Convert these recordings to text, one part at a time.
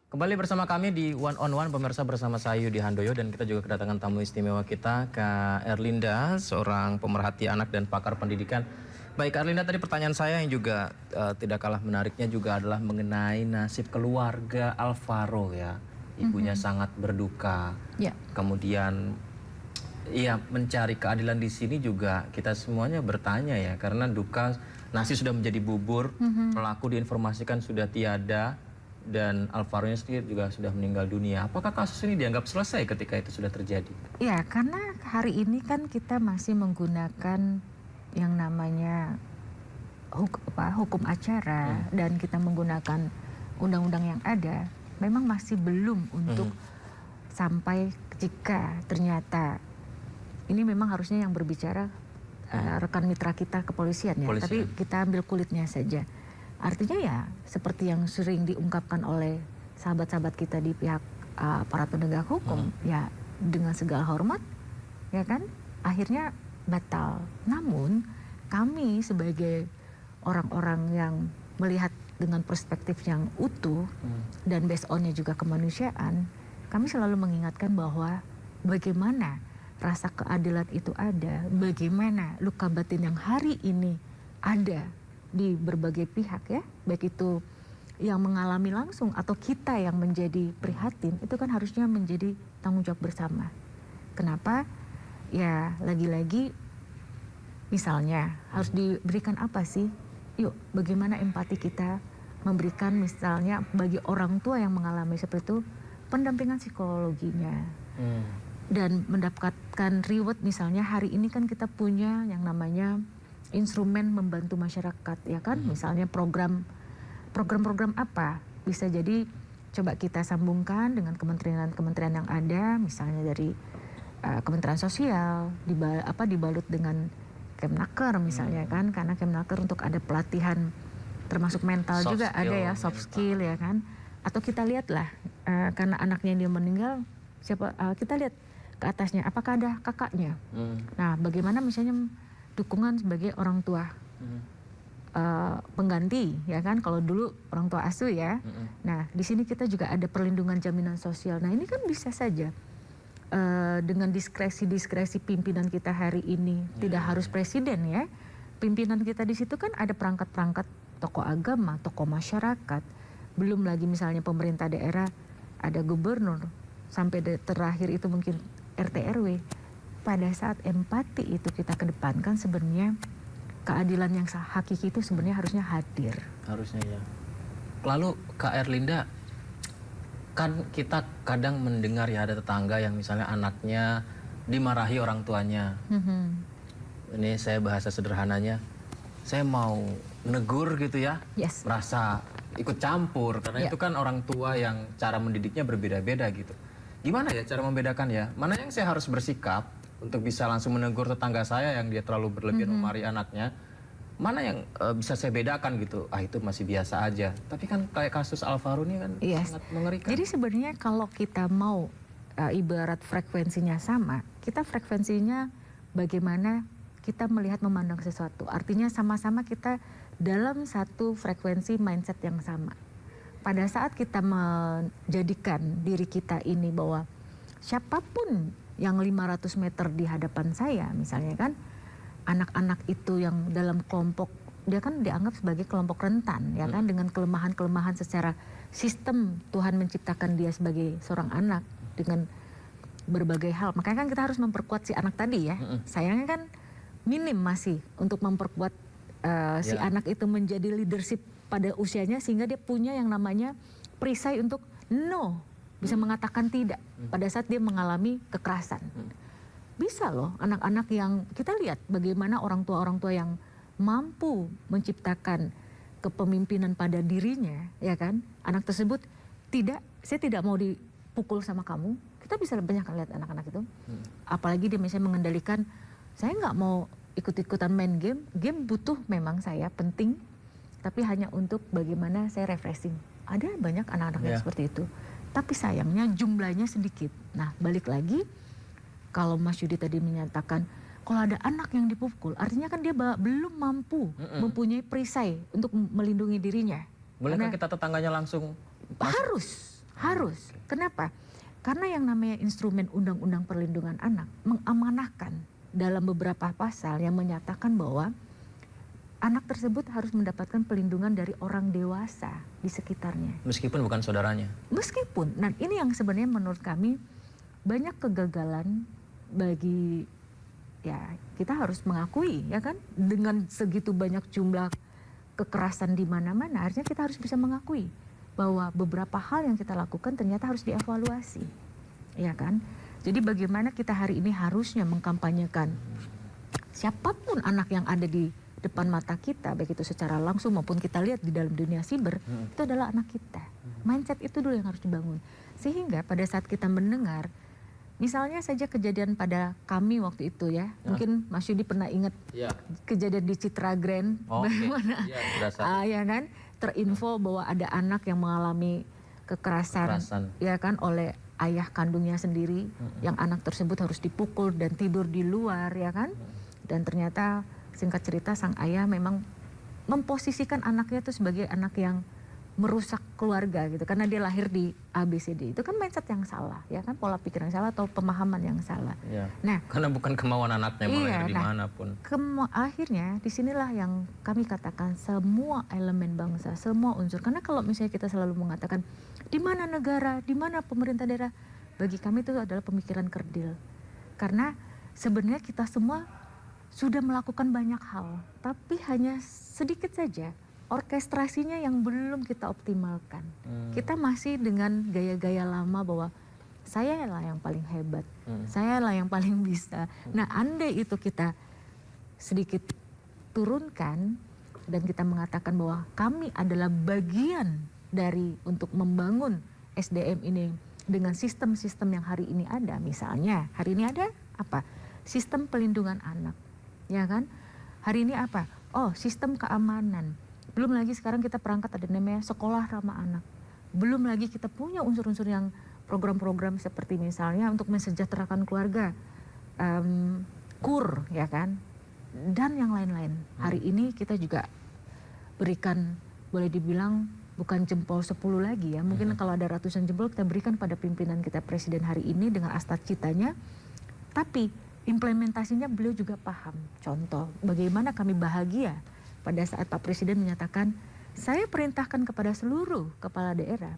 Kembali bersama kami di One on One, pemirsa, bersama saya Yudi Handoyo, dan kita juga kedatangan tamu istimewa kita, Kak Erlinda, seorang pemerhati anak dan pakar pendidikan. Baik, Kak Erlinda, tadi pertanyaan saya yang juga tidak kalah menariknya juga adalah mengenai nasib keluarga Alvaro ya. Ibunya sangat berduka. Ya. Kemudian iya, mencari keadilan di sini juga kita semuanya bertanya ya, karena duka, nasi sudah menjadi bubur, pelaku diinformasikan sudah tiada, dan Alvaro-nya sendiri juga sudah meninggal dunia. Apakah kasus ini dianggap selesai ketika itu sudah terjadi? Ya, karena hari ini kan kita masih menggunakan yang namanya hukum acara dan kita menggunakan undang-undang yang ada, memang masih belum untuk sampai jika ternyata ini memang harusnya yang berbicara rekan mitra kita kepolisian ya, tapi kita ambil kulitnya saja. Artinya ya seperti yang sering diungkapkan oleh sahabat-sahabat kita di pihak para penegak hukum, ya dengan segala hormat, ya kan, akhirnya batal. Namun kami sebagai orang-orang yang melihat dengan perspektif yang utuh dan based on-nya juga kemanusiaan, kami selalu mengingatkan bahwa bagaimana rasa keadilan itu ada, bagaimana luka batin yang hari ini ada di berbagai pihak ya, baik itu yang mengalami langsung atau kita yang menjadi prihatin, itu kan harusnya menjadi tanggung jawab bersama. Kenapa? Ya lagi-lagi misalnya harus diberikan apa sih? Yuk, bagaimana empati kita memberikan misalnya bagi orang tua yang mengalami seperti itu pendampingan psikologinya dan mendapatkan reward. Misalnya hari ini kan kita punya yang namanya instrumen membantu masyarakat ya kan, misalnya program apa bisa jadi coba kita sambungkan dengan kementerian yang ada, misalnya dari Kementerian Sosial dibalut dengan Kemnaker misalnya kan, karena Kemnaker untuk ada pelatihan termasuk mental soft juga skill, ada ya, soft skill ya kan, atau kita lihatlah karena anaknya dia meninggal, kita lihat ke atasnya apakah ada kakaknya. Nah, bagaimana misalnya dukungan sebagai orang tua pengganti ya kan, kalau dulu orang tua asuh ya. Nah, di sini kita juga ada perlindungan jaminan sosial. Nah, ini kan bisa saja dengan diskresi pimpinan kita hari ini, tidak harus presiden ya. Pimpinan kita di situ kan ada perangkat-perangkat tokoh agama, tokoh masyarakat, belum lagi misalnya pemerintah daerah, ada gubernur, sampai terakhir itu mungkin RT RW. Pada saat empati itu kita kedepankan, sebenarnya keadilan yang hakiki itu sebenarnya harusnya hadir. Harusnya ya. Lalu Kak Erlinda, kan kita kadang mendengar ya ada tetangga yang misalnya anaknya dimarahi orang tuanya. Ini saya bahasa sederhananya, saya mau negur gitu ya, merasa ikut campur karena itu kan orang tua yang cara mendidiknya berbeda-beda gitu. Gimana ya cara membedakan ya, mana yang saya harus bersikap untuk bisa langsung menegur tetangga saya yang dia terlalu berlebihan memarahi anaknya, mana yang bisa saya bedakan gitu, itu masih biasa aja. Tapi kan kayak kasus Alvaro ini kan sangat mengerikan. Jadi sebenarnya kalau kita mau ibarat frekuensinya sama, kita frekuensinya bagaimana kita melihat memandang sesuatu. Artinya sama-sama kita dalam satu frekuensi mindset yang sama. Pada saat kita menjadikan diri kita ini bahwa siapapun yang 500 meter di hadapan saya misalnya kan, anak-anak itu yang dalam kelompok, dia kan dianggap sebagai kelompok rentan ya kan, dengan kelemahan-kelemahan secara sistem Tuhan menciptakan dia sebagai seorang anak dengan berbagai hal. Makanya kan kita harus memperkuat si anak tadi ya. Sayangnya kan minim masih untuk memperkuat si anak itu menjadi leadership pada usianya, sehingga dia punya yang namanya perisai untuk bisa mengatakan tidak pada saat dia mengalami kekerasan. Bisa loh anak-anak yang kita lihat bagaimana orang tua yang mampu menciptakan kepemimpinan pada dirinya ya kan, anak tersebut saya tidak mau dipukul sama kamu. Kita bisa banyak lihat anak-anak itu, apalagi dia misalnya mengendalikan, saya nggak mau ikut-ikutan main game butuh memang saya penting, tapi hanya untuk bagaimana saya refreshing. Ada banyak anak-anak yang seperti itu. Tapi sayangnya jumlahnya sedikit. Nah, balik lagi, kalau Mas Yudi tadi menyatakan, kalau ada anak yang dipukul, artinya kan dia belum mampu mempunyai perisai untuk melindungi dirinya. Bolehkah kita tetangganya langsung? Harus. Kenapa? Karena yang namanya instrumen Undang-Undang Perlindungan Anak mengamanahkan dalam beberapa pasal yang menyatakan bahwa anak tersebut harus mendapatkan pelindungan dari orang dewasa di sekitarnya. Meskipun bukan saudaranya. Meskipun, nah ini yang sebenarnya menurut kami banyak kegagalan bagi, ya kita harus mengakui ya kan, dengan segitu banyak jumlah kekerasan di mana-mana, artinya kita harus bisa mengakui bahwa beberapa hal yang kita lakukan ternyata harus dievaluasi, ya kan? Jadi bagaimana kita hari ini harusnya mengkampanyekan siapapun anak yang ada di depan mata kita, baik itu secara langsung maupun kita lihat di dalam dunia siber, itu adalah anak kita. Mindset itu dulu yang harus dibangun. Sehingga pada saat kita mendengar, misalnya saja kejadian pada kami waktu itu ya, mungkin Mas Yudi pernah ingat kejadian di Citra Grand, bagaimana ya kan, terinfo bahwa ada anak yang mengalami kekerasan. Ya kan oleh ayah kandungnya sendiri, yang anak tersebut harus dipukul dan tidur di luar ya kan, dan ternyata singkat cerita sang ayah memang memposisikan anaknya itu sebagai anak yang merusak keluarga gitu, karena dia lahir di ABCD. Itu kan mindset yang salah ya kan, pola pikir yang salah atau pemahaman yang salah. Nah, karena bukan kemauan anaknya mau lahir dimanapun. Akhirnya disinilah yang kami katakan semua elemen bangsa, semua unsur. Karena kalau misalnya kita selalu mengatakan di mana negara, di mana pemerintah daerah, bagi kami itu adalah pemikiran kerdil. Karena sebenarnya kita semua sudah melakukan banyak hal, tapi hanya sedikit saja orkestrasinya yang belum kita optimalkan. Kita masih dengan gaya-gaya lama bahwa saya lah yang paling hebat, saya lah yang paling bisa. Nah, andai itu kita sedikit turunkan dan kita mengatakan bahwa kami adalah bagian dari untuk membangun SDM ini dengan sistem-sistem yang hari ini ada. Misalnya hari ini ada apa? Sistem pelindungan anak, ya kan? Hari ini apa? Oh, sistem keamanan. Belum lagi sekarang kita perangkat ada namanya sekolah ramah anak. Belum lagi kita punya unsur-unsur yang program-program seperti misalnya untuk mensejahterakan keluarga, KUR ya kan, dan yang lain-lain. Hari ini kita juga berikan, boleh dibilang bukan jempol 10 lagi ya. Mungkin kalau ada ratusan jempol kita berikan pada pimpinan kita Presiden hari ini dengan astagfirullah. Tapi implementasinya beliau juga paham. Contoh, bagaimana kami bahagia pada saat Pak Presiden menyatakan, saya perintahkan kepada seluruh kepala daerah,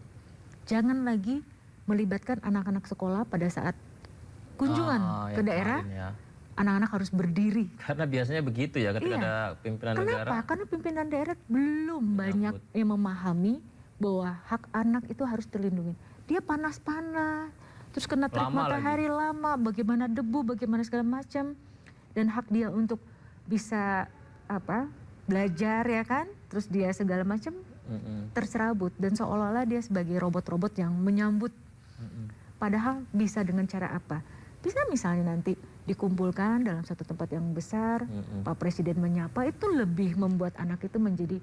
jangan lagi melibatkan anak-anak sekolah pada saat kunjungan ke daerah, anak-anak harus berdiri. Karena biasanya begitu ya ketika ada pimpinan negara. Kenapa? Karena pimpinan daerah belum banyak yang memahami bahwa hak anak itu harus terlindungi. Dia panas-panas, terus kena terik matahari lama, bagaimana debu, bagaimana segala macam, dan hak dia untuk bisa belajar ya kan, terus dia segala macam terserabut dan seolah-olah dia sebagai robot-robot yang menyambut. Padahal bisa dengan cara apa? Bisa misalnya nanti dikumpulkan dalam satu tempat yang besar, Pak Presiden menyapa, itu lebih membuat anak itu menjadi,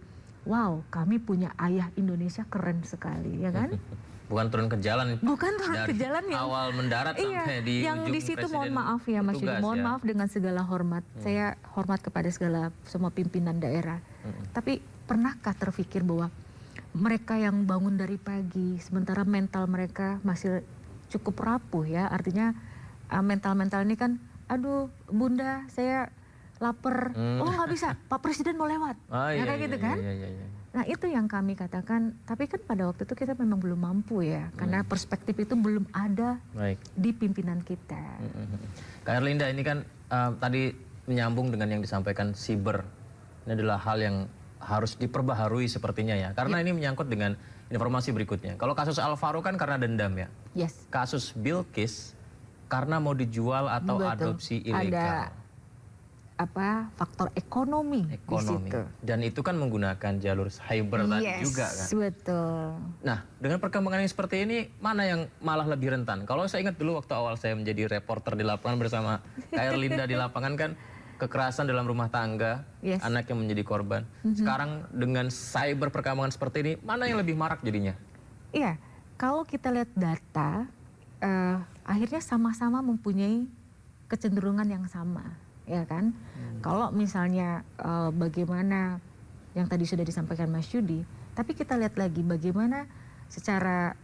wow, kami punya ayah Indonesia keren sekali, ya kan? Bukan turun ke jalan. Bukan turun ke jalan yang awal mendarat sampai di yang ujung di situ. Mohon maaf ya Mas Yudi, mohon maaf dengan segala hormat. Saya hormat kepada semua pimpinan daerah. Tapi pernahkah terfikir bahwa mereka yang bangun dari pagi, sementara mental mereka masih cukup rapuh ya, artinya mental-mental ini kan, aduh bunda saya lapar, oh nggak bisa, Pak Presiden mau lewat, kayak gitu kan. Nah itu yang kami katakan, tapi kan pada waktu itu kita memang belum mampu ya, karena perspektif itu belum ada di pimpinan kita. Kak Erlinda, ini kan tadi menyambung dengan yang disampaikan siber, ini adalah hal yang harus diperbaharui sepertinya ya, karena ini menyangkut dengan informasi berikutnya. Kalau kasus Alvaro kan karena dendam ya, kasus Bilkis karena mau dijual atau adopsi ilegal. Ada faktor ekonomi di situ. Dan itu kan menggunakan jalur cyber tadi juga kan. Betul. Nah, dengan perkembangan yang seperti ini, mana yang malah lebih rentan? Kalau saya ingat dulu waktu awal saya menjadi reporter di lapangan bersama Kak Erlinda di lapangan kan, kekerasan dalam rumah tangga, anak yang menjadi korban. Sekarang dengan cyber perkembangan seperti ini, mana yang lebih marak jadinya? Iya, kalau kita lihat data, akhirnya sama-sama mempunyai kecenderungan yang sama. Ya kan, kalau misalnya bagaimana yang tadi sudah disampaikan Mas Yudi, tapi kita lihat lagi bagaimana secara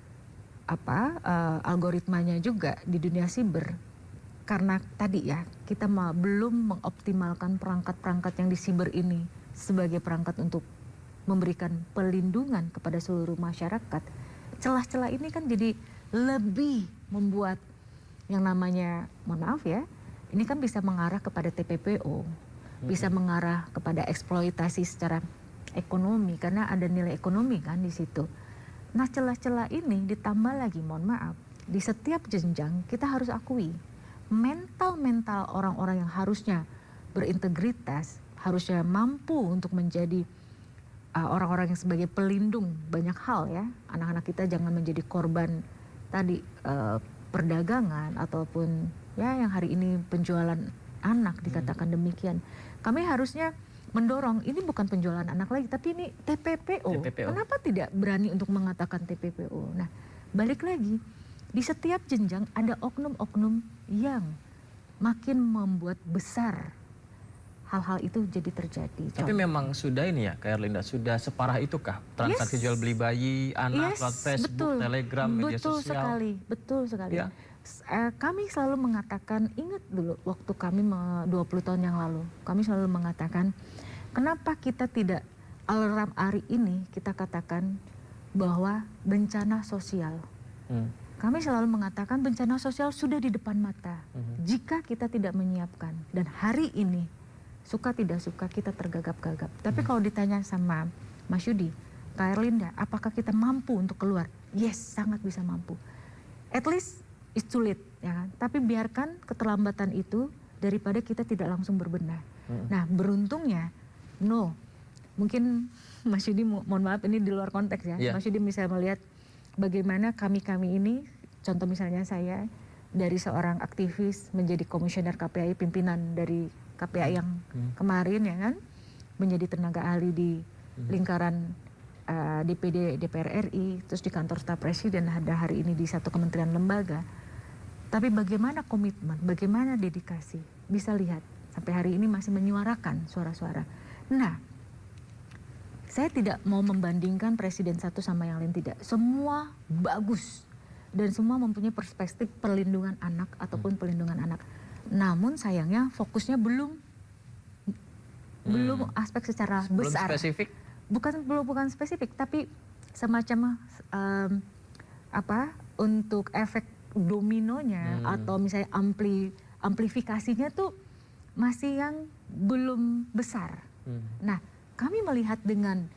algoritmanya juga di dunia siber. Karena tadi ya, kita belum mengoptimalkan perangkat-perangkat yang di siber ini sebagai perangkat untuk memberikan pelindungan kepada seluruh masyarakat. Celah-celah ini kan jadi lebih membuat yang namanya, mohon maaf ya, ini kan bisa mengarah kepada TPPO, bisa mengarah kepada eksploitasi secara ekonomi karena ada nilai ekonomi kan di situ. Nah, celah-celah ini ditambah lagi, mohon maaf, di setiap jenjang kita harus akui mental orang-orang yang harusnya berintegritas, harusnya mampu untuk menjadi orang-orang yang sebagai pelindung banyak hal ya. Anak-anak kita jangan menjadi korban tadi perdagangan ataupun ya yang hari ini penjualan anak dikatakan demikian. Kami harusnya mendorong ini bukan penjualan anak lagi tapi ini TPPO. Kenapa tidak berani untuk mengatakan TPPO? Nah, balik lagi di setiap jenjang ada oknum-oknum yang makin membuat besar hal-hal itu jadi terjadi. Tapi memang sudah ini ya, Kak Erlinda, sudah separah itukah transaksi jual beli bayi, anak, lewat Facebook, Telegram, media sosial? Betul sekali. Ya. Kami selalu mengatakan, ingat dulu waktu kami 20 tahun yang lalu, kami selalu mengatakan, kenapa kita tidak alarm hari ini kita katakan bahwa bencana sosial. Kami selalu mengatakan bencana sosial sudah di depan mata. Jika kita tidak menyiapkan, dan hari ini suka tidak suka kita tergagap-gagap. Tapi kalau ditanya sama Mas Yudi, Kak Erlinda, apakah kita mampu untuk keluar? Yes, sangat bisa mampu. At least it's too late, ya kan? Tapi biarkan keterlambatan itu daripada kita tidak langsung berbenah. Nah, beruntungnya, mungkin Mas Yudi, mohon maaf ini di luar konteks ya. Mas Yudi bisa melihat bagaimana kami ini, contoh misalnya saya dari seorang aktivis menjadi komisioner KPAI, pimpinan dari KPAI yang kemarin ya kan, menjadi tenaga ahli di lingkaran DPD DPR RI, terus di kantor staf presiden, ada hari ini di satu kementerian lembaga. Tapi bagaimana komitmen, bagaimana dedikasi, bisa lihat sampai hari ini masih menyuarakan suara-suara. Nah, saya tidak mau membandingkan presiden satu sama yang lain, tidak. Semua bagus dan semua mempunyai perspektif perlindungan anak ataupun pelindungan anak. Namun sayangnya fokusnya belum aspek secara besar. Belum spesifik? Bukan spesifik, tapi semacam untuk efek dominonya atau misalnya amplifikasinya tuh masih yang belum besar. Nah, kami melihat dengan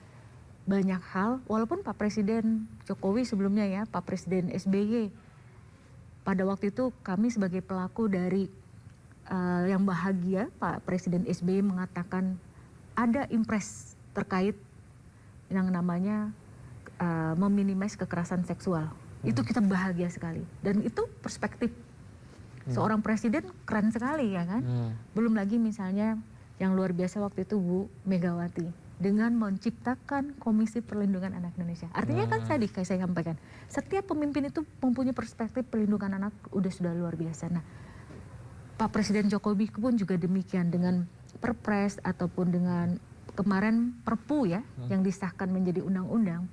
banyak hal, walaupun Pak Presiden Jokowi sebelumnya ya, Pak Presiden SBY, pada waktu itu kami sebagai pelaku dari yang bahagia, Pak Presiden SBY mengatakan ada impres terkait yang namanya meminimais kekerasan seksual. Itu kita bahagia sekali. Dan itu perspektif seorang presiden keren sekali ya kan. Belum lagi misalnya yang luar biasa waktu itu Bu Megawati dengan menciptakan Komisi Perlindungan Anak Indonesia. Artinya kan tadi kayak saya sampaikan, setiap pemimpin itu mempunyai perspektif perlindungan anak sudah luar biasa. Nah, Pak Presiden Jokowi pun juga demikian dengan Perpres ataupun dengan kemarin Perpu ya yang disahkan menjadi undang-undang.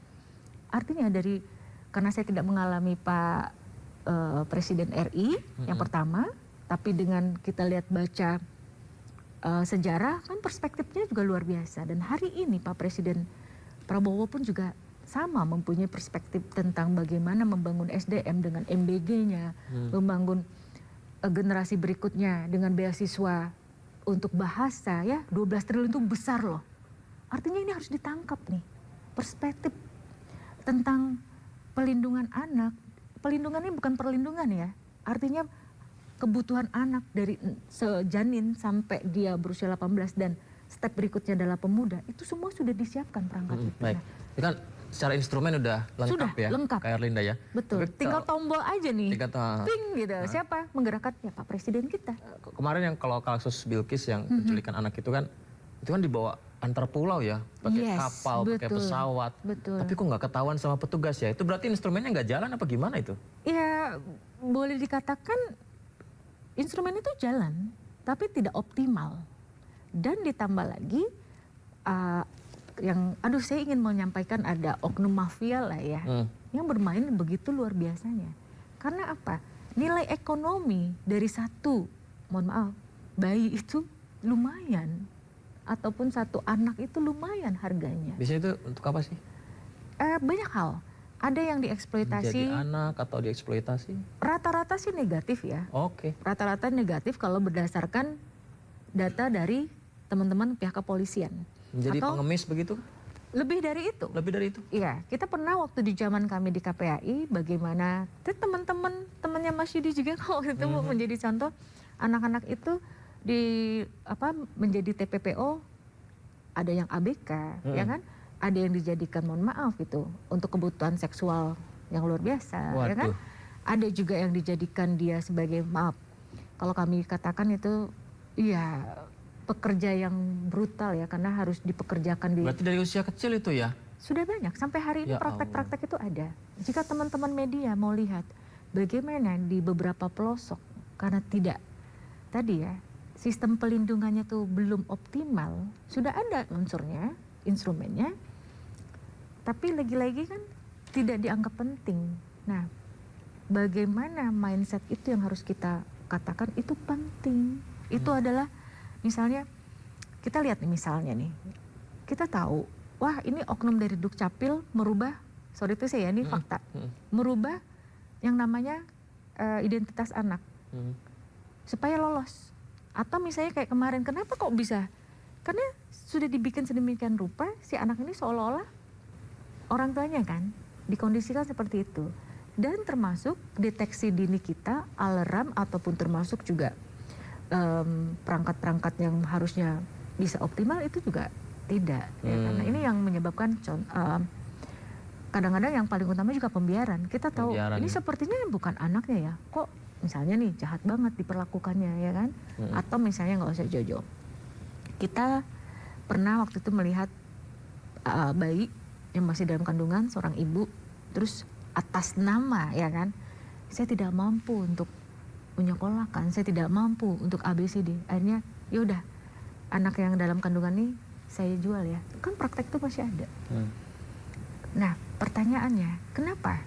Artinya karena saya tidak mengalami Pak Presiden RI yang pertama, tapi dengan kita lihat baca sejarah kan perspektifnya juga luar biasa. Dan hari ini Pak Presiden Prabowo pun juga sama mempunyai perspektif tentang bagaimana membangun SDM dengan MBG-nya, membangun generasi berikutnya dengan beasiswa untuk bahasa ya, 12 triliun itu besar loh. Artinya ini harus ditangkap nih, perspektif tentang pelindungan anak. Pelindungannya bukan perlindungan ya, artinya kebutuhan anak dari sejanin sampai dia berusia 18 dan step berikutnya adalah pemuda, itu semua sudah disiapkan perangkat itu. Baik, itu kan secara instrumen udah lengkap sudah, ya, lengkap. Kak Erlinda ya. Betul, tinggal tombol aja nih, ping gitu. Siapa menggerakkan? Ya Pak Presiden kita. Kemarin yang kalau kasus Bilkis yang penculikan anak itu kan dibawa antar pulau ya, pakai kapal, pakai pesawat. Tapi kok nggak ketahuan sama petugas ya? Itu berarti instrumennya nggak jalan apa gimana itu? Ya boleh dikatakan instrumen itu jalan, tapi tidak optimal. Dan ditambah lagi, saya ingin menyampaikan ada oknum mafia lah ya, yang bermain begitu luar biasanya. Karena apa? Nilai ekonomi dari satu, mohon maaf, bayi itu lumayan. Ataupun satu anak itu lumayan harganya. Biasanya itu untuk apa sih? Banyak hal. Ada yang dieksploitasi. Jadi anak atau dieksploitasi? Rata-rata sih negatif ya. Oke. Rata-rata negatif kalau berdasarkan data dari teman-teman pihak kepolisian. Menjadi Atau pengemis begitu? lebih dari itu. Lebih dari itu? Iya, kita pernah waktu di zaman kami di KPAI, bagaimana teman-teman temannya Mas Yudi juga waktu itu menjadi contoh, anak-anak itu menjadi TPPO, ada yang ABK, ya kan? Ada yang dijadikan, mohon maaf gitu, untuk kebutuhan seksual yang luar biasa, ya kan? Ada juga yang dijadikan dia sebagai, maaf, kalau kami katakan itu, iya, pekerja yang brutal ya, karena harus dipekerjakan di... Berarti dari usia kecil itu ya? Sudah banyak, sampai hari ini Ya praktek-praktek itu ada. Jika teman-teman media mau lihat bagaimana di beberapa pelosok, karena tidak, tadi ya, sistem pelindungannya tuh belum optimal, sudah ada unsurnya, instrumennya, tapi lagi-lagi kan tidak dianggap penting. Nah, bagaimana mindset itu yang harus kita katakan itu penting. Itu adalah misalnya, kita lihat nih misalnya nih, kita tahu, wah ini oknum dari Dukcapil merubah, sorry itu saya ini fakta, merubah yang namanya identitas anak supaya lolos. Atau misalnya kayak kemarin, kenapa kok bisa? Karena sudah dibikin sedemikian rupa si anak ini seolah-olah orang tuanya kan dikondisikan seperti itu. Dan termasuk deteksi dini kita, alarm ataupun termasuk juga perangkat-perangkat yang harusnya bisa optimal itu juga tidak. Ya, karena ini yang menyebabkan kadang-kadang yang paling utama juga pembiaran. Kita tahu ini sepertinya bukan anaknya ya, kok misalnya nih jahat banget diperlakukannya ya kan, atau misalnya nggak usah jauh-jauh. Kita pernah waktu itu melihat bayi yang masih dalam kandungan seorang ibu, terus atas nama ya kan, saya tidak mampu untuk menyekolahkan, saya tidak mampu untuk ABCD, akhirnya yaudah anak yang dalam kandungan ini saya jual ya, kan praktek itu masih ada. Nah pertanyaannya, kenapa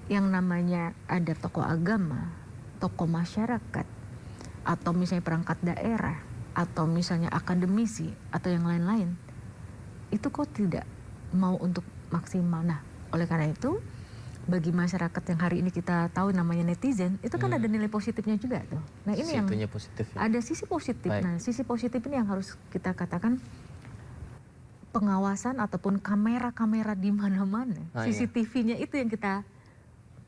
yang namanya ada tokoh agama, tokoh masyarakat, atau misalnya perangkat daerah, atau misalnya akademisi, atau yang lain-lain, itu kok tidak mau untuk maksimal. Nah, oleh karena itu, bagi masyarakat yang hari ini kita tahu namanya netizen, itu kan ada nilai positifnya juga tuh. Nah ini yang positif, ya? Ada sisi positif. Baik. Nah sisi positif ini yang harus kita katakan pengawasan ataupun kamera-kamera di mana-mana, CCTV-nya itu yang kita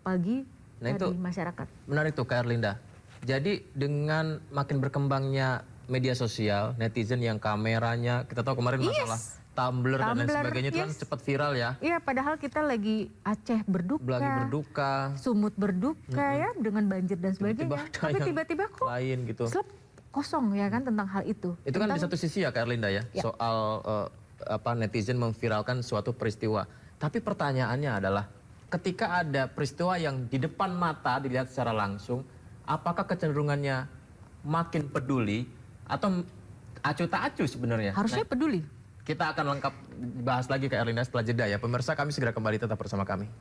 bagi dari masyarakat. Menarik tuh Kak Erlinda. Jadi dengan makin berkembangnya media sosial, netizen yang kameranya, kita tahu kemarin masalah Tumblr dan lain sebagainya itu kan cepat viral ya. Iya, padahal kita lagi Aceh berduka, lagi berduka, Sumut berduka ya dengan banjir dan sebagainya. Tapi tiba-tiba kok lain gitu. Kosong ya kan tentang hal itu. Itu kan di satu sisi ya Kak Erlinda ya, soal netizen memviralkan suatu peristiwa. Tapi pertanyaannya adalah ketika ada peristiwa yang di depan mata dilihat secara langsung, apakah kecenderungannya makin peduli atau acuh tak acuh sebenarnya? Harusnya peduli. Kita akan lengkap bahas lagi Kak Erlinda setelah jeda ya. Pemirsa, kami segera kembali, tetap bersama kami.